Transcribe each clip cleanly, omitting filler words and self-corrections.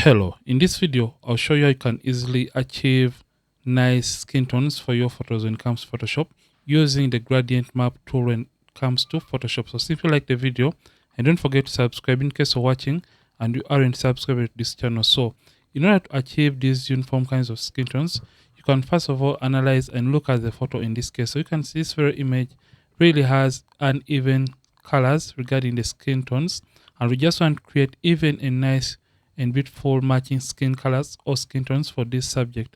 Hello, in this video I'll show you how you can easily achieve nice skin tones for your photos when it comes to Photoshop using the gradient map tool when it comes to Photoshop. So if you like the video, and don't forget to subscribe in case you're watching and you aren't subscribed to this channel. So in order to achieve these uniform kinds of skin tones, you can first of all analyze and look at the photo in this case. So you can see this very image really has uneven colors regarding the skin tones, and we just want to create even a nice and beautiful matching skin colors or skin tones for this subject.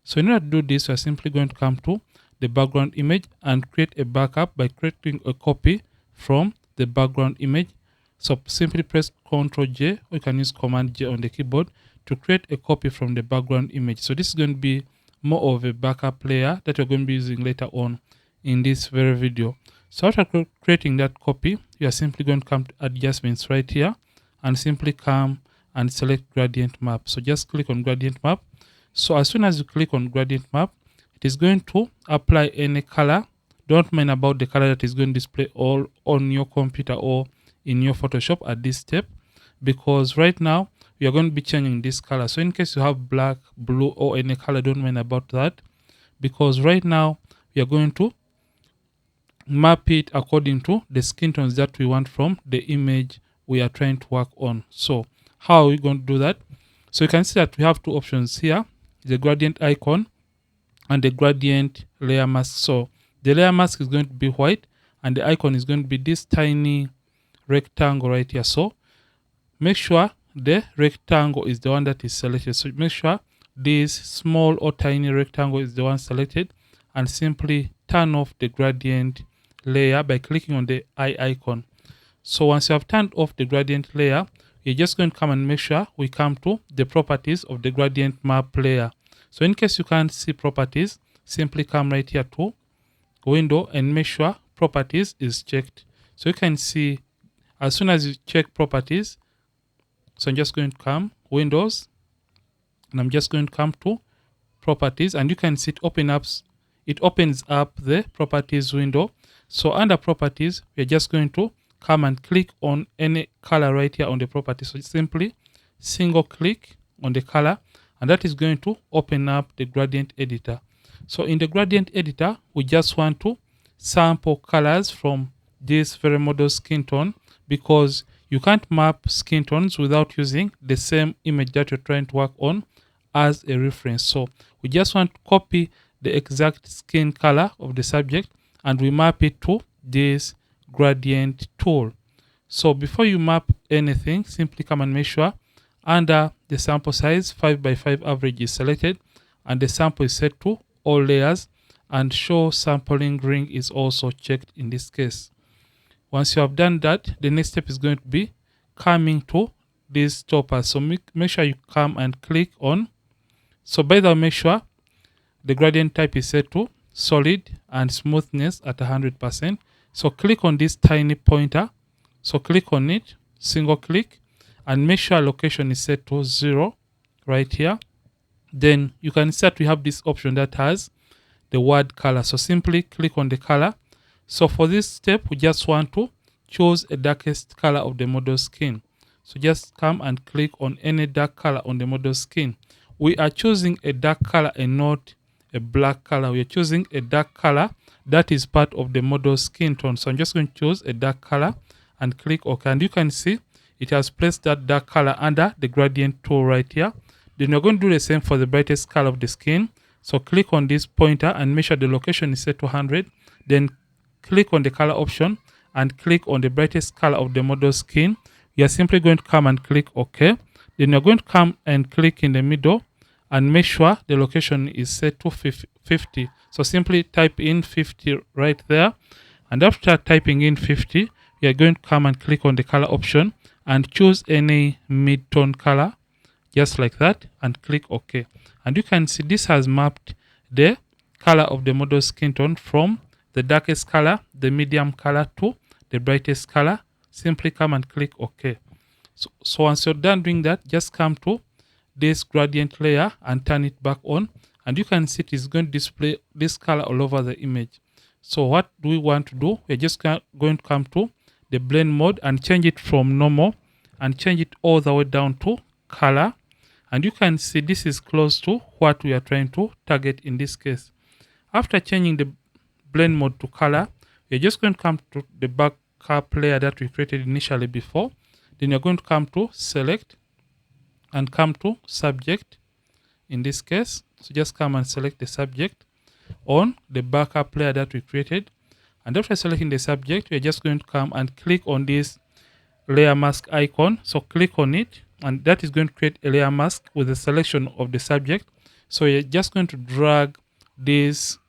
So in order to do this, we are simply going to come to the background image and create a backup by creating a copy from the background image. So simply press Ctrl J, or you can use Command J on the keyboard to create a copy from the background image. So this is going to be more of a backup layer that we're going to be using later on in this very video. So after creating that copy, you are simply going to come to adjustments right here and simply come and select gradient map. So just click on gradient map. So as soon as you click on gradient map, it is going to apply any color. Don't mind about the color that is going to display all on your computer or in your Photoshop at this step, because right now we are going to be changing this color. So in case you have black, blue, or any color, don't mind about that, because right now we are going to map it according to the skin tones that we want from the image we are trying to work on. So how are we going to do that? So you can see that we have two options here, the gradient icon and the gradient layer mask. So the layer mask is going to be white and the icon is going to be this tiny rectangle right here. So make sure the rectangle is the one that is selected. So make sure this small or tiny rectangle is the one selected, and simply turn off the gradient layer by clicking on the eye icon. So once you have turned off the gradient layer, you're just going to come and make sure we come to the properties of the gradient map layer. So in case you can't see properties, simply come right here to window and make sure properties is checked. So you can see as soon as you check properties, so I'm just going to come Windows and I'm just going to come to properties, and you can see it opens up the properties window. So under properties, we're just going to come and click on any color right here on the property. So simply single click on the color, and that is going to open up the gradient editor. So in the gradient editor, we just want to sample colors from this very model skin tone, because you can't map skin tones without using the same image that you're trying to work on as a reference. So we just want to copy the exact skin color of the subject and we map it to this gradient tool. So before you map anything, simply come and make sure under the sample size 5x5 average is selected and the sample is set to all layers, and show sampling ring is also checked in this case. Once you have done that, the next step is going to be coming to this stopper. So make sure you come and click on. So by the way, make sure the gradient type is set to solid and smoothness at 100%. So click on this tiny pointer. So click on it, single click, and make sure location is set to 0 right here. Then you can see that we have this option that has the word color. So simply click on the color. So for this step, we just want to choose a darkest color of the model skin. So just come and click on any dark color on the model skin. We are choosing a dark color and not a black color. We are choosing a dark color that is part of the model skin tone. So I'm just going to choose a dark color and click OK. And you can see it has placed that dark color under the gradient tool right here. Then we're going to do the same for the brightest color of the skin. So click on this pointer and make sure the location is set to 100. Then click on the color option and click on the brightest color of the model skin. You are simply going to come and click OK. Then you're going to come and click in the middle and make sure the location is set to 50. So simply type in 50 right there. And after typing in 50, you are going to come and click on the color option and choose any mid-tone color, just like that, and click OK. And you can see this has mapped the color of the model skin tone from the darkest color, the medium color, to the brightest color. Simply come and click OK. So once you're done doing that, just come to this gradient layer and turn it back on, and you can see it is going to display this color all over the image. So what do we want to do? We're just going to come to the blend mode and change it from normal and change it all the way down to color. And you can see this is close to what we are trying to target in this case. After changing the blend mode to color, you're just going to come to the backup layer that we created initially before. Then you're going to come to select and come to subject in this case. So just come and select the subject on the backup layer that we created. And after selecting the subject, we're just going to come and click on this layer mask icon. So click on it, and that is going to create a layer mask with a selection of the subject. So you're just going to drag this.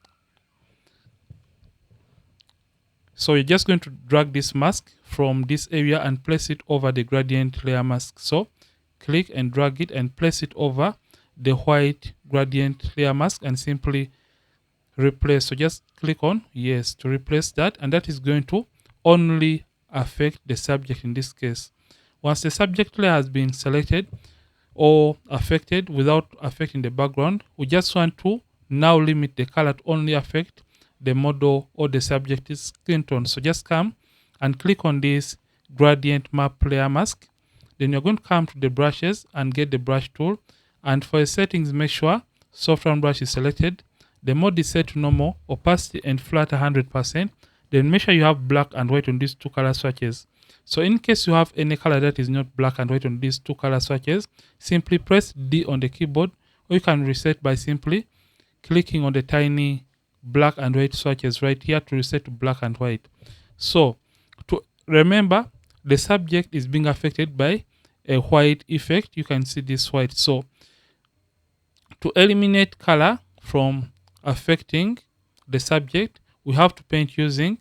So you're just going to drag this mask from this area and place it over the gradient layer mask. So click and drag it and place it over the white gradient layer mask and simply replace. So just click on yes to replace that, and that is going to only affect the subject in this case. Once the subject layer has been selected or affected without affecting the background, we just want to now limit the color to only affect the model or the subject's skin tone. So just come and click on this gradient map layer mask. Then you're going to come to the brushes and get the brush tool, and for the settings, make sure soft round brush is selected. The mode is set to normal, opacity and flat 100%. Then make sure you have black and white on these two color swatches. So in case you have any color that is not black and white on these two color swatches, simply press D on the keyboard, or you can reset by simply clicking on the tiny black and white swatches right here to reset to black and white. So to remember, the subject is being affected by a white effect. You can see this white. So to eliminate color from affecting the subject, we have to paint using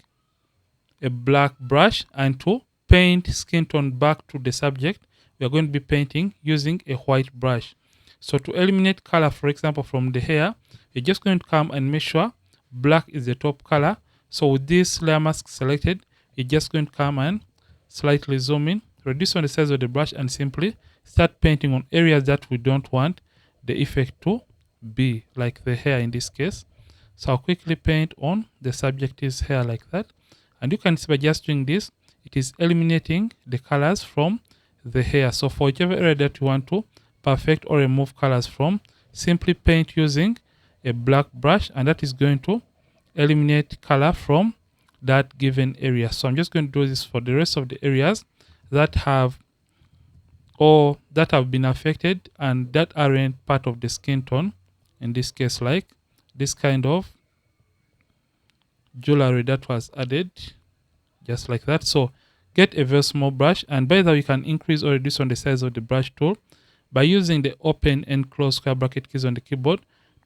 a black brush, and to paint skin tone back to the subject, we are going to be painting using a white brush. So to eliminate color, for example, from the hair, you're just going to come and make sure black is the top color. So with this layer mask selected, you're just going to come and slightly zoom in, reduce on the size of the brush, and simply start painting on areas that we don't want the effect to be, like the hair in this case. So I'll quickly paint on the subject's hair like that. And you can see by just doing this, it is eliminating the colors from the hair. So for whichever area that you want to perfect or remove colors from, simply paint using a black brush, and that is going to eliminate color from that given area. So I'm just going to do this for the rest of the areas that have been affected and that aren't part of the skin tone. In this case, like this kind of jewelry that was added, just like that. So get a very small brush, and by the way, you can increase or reduce on the size of the brush tool by using the open and close square bracket keys on the keyboard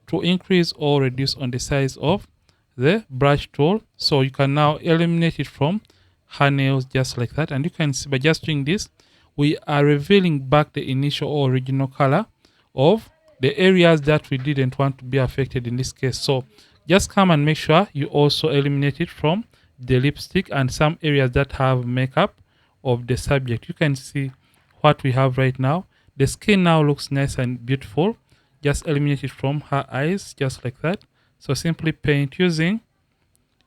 to increase or reduce on the size of the brush tool. So you can now eliminate it from her nails, just like that. And you can see by just doing this, we are revealing back the initial or original color of the areas that we didn't want to be affected in this case. So just come and make sure you also eliminate it from the lipstick and some areas that have makeup of the subject. You can see what we have right now. The skin now looks nice and beautiful. Just eliminate it from her eyes, just like that. So simply paint using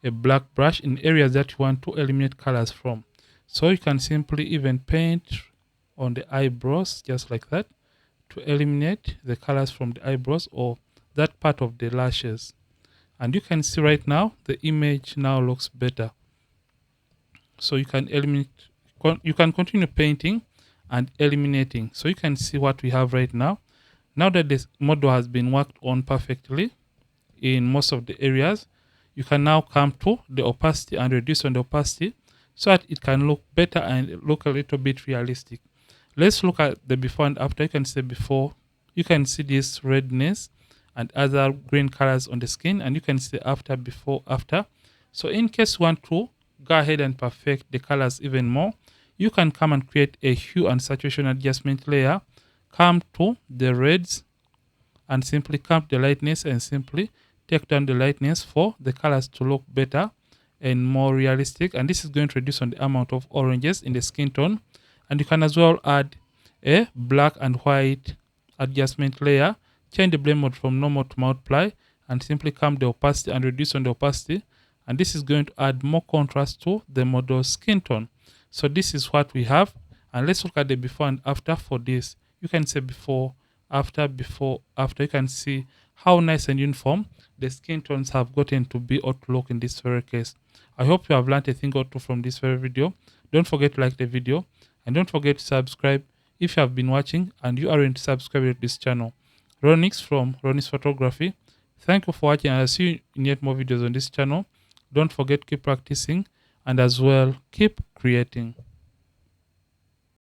a black brush in areas that you want to eliminate colors from. So you can simply even paint on the eyebrows, just like that, to eliminate the colors from the eyebrows or that part of the lashes. And you can see right now the image now looks better. So you can you can continue painting and eliminating. So you can see what we have right now. Now that this model has been worked on perfectly in most of the areas, you can now come to the opacity and reduce on the opacity so that it can look better and look a little bit realistic. Let's look at the before and after. You can see before, you can see this redness and other green colors on the skin, and you can see after, before, after. So in case you want to go ahead and perfect the colors even more, you can come and create a hue and saturation adjustment layer. Come to the reds and simply come to the lightness and simply take down the lightness for the colors to look better and more realistic. And this is going to reduce on the amount of oranges in the skin tone. And you can as well add a black and white adjustment layer. Change the blend mode from normal to multiply and simply come the opacity and reduce on the opacity. And this is going to add more contrast to the model's skin tone. So this is what we have. And let's look at the before and after for this. You can say before after you can see how nice and uniform the skin tones have gotten to be or to look in this very case. I hope you have learned a thing or two from this very video. Don't forget to like the video and don't forget to subscribe if you have been watching and you aren't subscribed to this channel. Ronix from Ronix Photography. Thank you for watching and I'll see you in yet more videos on this channel. Don't forget to keep practicing and as well keep creating.